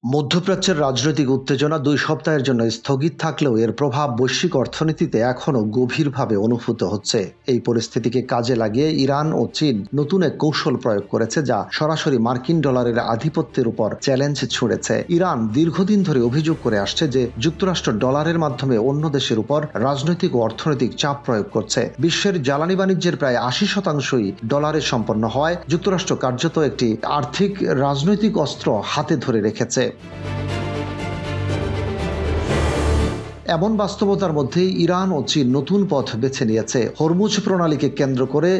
মধ্যপ্রাচ্যের রাজনৈতিক উত্তেজনা ২ সপ্তাহের জন্য স্থগিত থাকলেও এর প্রভাব বৈশ্বিক অর্থনীতিতে এখনও গভীরভাবে অনুভূত হচ্ছে। এই পরিস্থিতিকে কাজে লাগিয়ে ইরান ও চীন নতুন এক কৌশল প্রয়োগ করেছে, যা সরাসরি মার্কিন ডলারের আধিপত্যের উপর চ্যালেঞ্জ ছুড়েছে। ইরান দীর্ঘদিন ধরে অভিযোগ করে আসছে যে যুক্তরাষ্ট্র ডলারের মাধ্যমে অন্য দেশের উপর রাজনৈতিক ও অর্থনৈতিক চাপ প্রয়োগ করছে। বিশ্বের জ্বালানি বাণিজ্যের প্রায় ৮০% ডলারে সম্পন্ন হওয়ায় যুক্তরাষ্ট্র কার্যত একটি আর্থিক রাজনৈতিক অস্ত্র হাতে ধরে রেখেছে। এমন বাস্তবতার মধ্যেই ইরান ও চীন নতুন পথ বেছে নিয়েছে, হরমুজ প্রণালীকে কেন্দ্র করে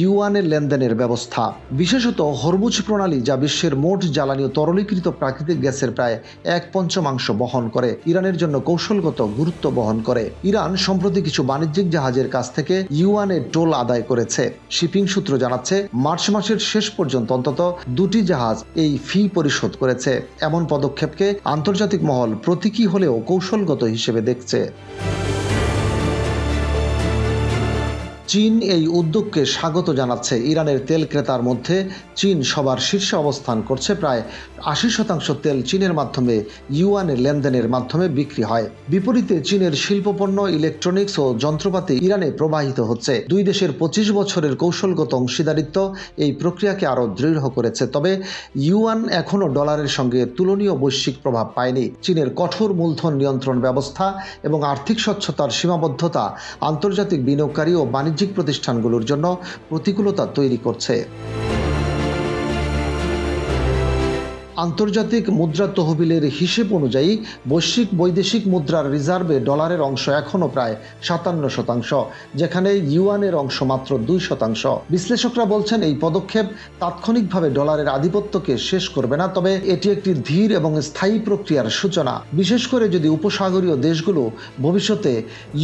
ইউয়ানের লেনদেনের ব্যবস্থা। বিশেষত হরমুজ প্রণালী, যা বিশ্বের মোট জ্বালানি ও তরলীকৃত প্রাকৃতিক গ্যাসের প্রায় ১/৫ বহন করে, ইরানের জন্য কৌশলগত গুরুত্ব বহন করে। ইরান সম্প্রতি কিছু বাণিজ্যিক জাহাজের কাছ থেকে ইউয়ানের টোল আদায় করেছে। শিপিং সূত্র জানাচ্ছে, মার্চ মাসের শেষ পর্যন্ত অন্তত ২টি জাহাজ এই ফি পরিশোধ করেছে। এমন পদক্ষেপকে আন্তর্জাতিক মহল প্রতীকী হলেও কৌশলগত হিসেবে দেখছে। চীন এই উদ্যোগকে স্বাগত জানাচ্ছে। ইরানের তেল ক্রেতার মধ্যে চীন সবার শীর্ষে অবস্থান করছে। প্রায় ৮০% তেল চীনের মাধ্যমে ইউয়ানের লেনদেনের মাধ্যমে বিক্রি হয়। বিপরীতে চীনের শিল্পপণ্য, ইলেকট্রনিক্স ও যন্ত্রপাতি ইরানে প্রবাহিত হচ্ছে। দুই দেশের ২৫ বছরের কৌশলগত অংশীদারিত্ব এই প্রক্রিয়াকে আরও দৃঢ় করেছে। তবে ইউয়ান এখনও ডলারের সঙ্গে তুলনীয় বৈশ্বিক প্রভাব পায়নি। চীনের কঠোর মূলধন নিয়ন্ত্রণ ব্যবস্থা এবং আর্থিক স্বচ্ছতার সীমাবদ্ধতা আন্তর্জাতিক বিনিয়োগকারী ও বাণিজ্যিক প্রতিষ্ঠানগুলোর জন্য প্রতিকূলতা তৈরি করছে। আন্তর্জাতিক মুদ্রা তহবিলের হিসেব অনুযায়ী বৈশ্বিক বৈদেশিক মুদ্রার রিজার্ভে ডলারের অংশ এখনও প্রায় ৫৭%, যেখানে ইউয়ানের অংশ মাত্র ২%। বিশ্লেষকরা বলছেন, এই পদক্ষেপ তাৎক্ষণিকভাবে ডলারের আধিপত্যকে শেষ করবে না, তবে এটি একটি ধীর এবং স্থায়ী প্রক্রিয়ার সূচনা। বিশেষ করে যদি উপসাগরীয় দেশগুলো ভবিষ্যতে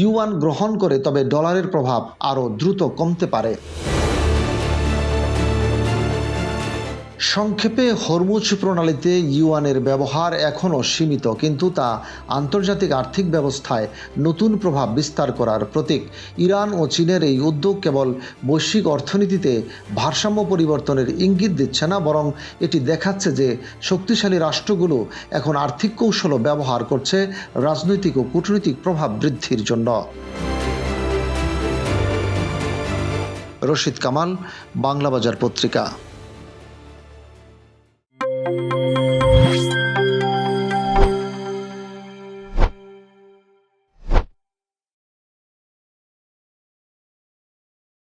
ইউয়ান গ্রহণ করে, তবে ডলারের প্রভাব আরও দ্রুত কমতে পারে। সংক্ষেপে, হরমুজ প্রণালীতে ইউয়ানের ব্যবহার এখনও সীমিত, কিন্তু তা আন্তর্জাতিক আর্থিক ব্যবস্থায় নতুন প্রভাব বিস্তার করার প্রতীক। ইরান ও চীনের এই উদ্যোগ কেবল বৈশ্বিক অর্থনীতিতে ভারসাম্য পরিবর্তনের ইঙ্গিত দিচ্ছে না, বরং এটি দেখাচ্ছে যে শক্তিশালী রাষ্ট্রগুলো এখন আর্থিক কৌশলও ব্যবহার করছে রাজনৈতিক ও কূটনৈতিক প্রভাব বৃদ্ধির জন্য। রশিদ কামাল, বাংলাবাজার পত্রিকা।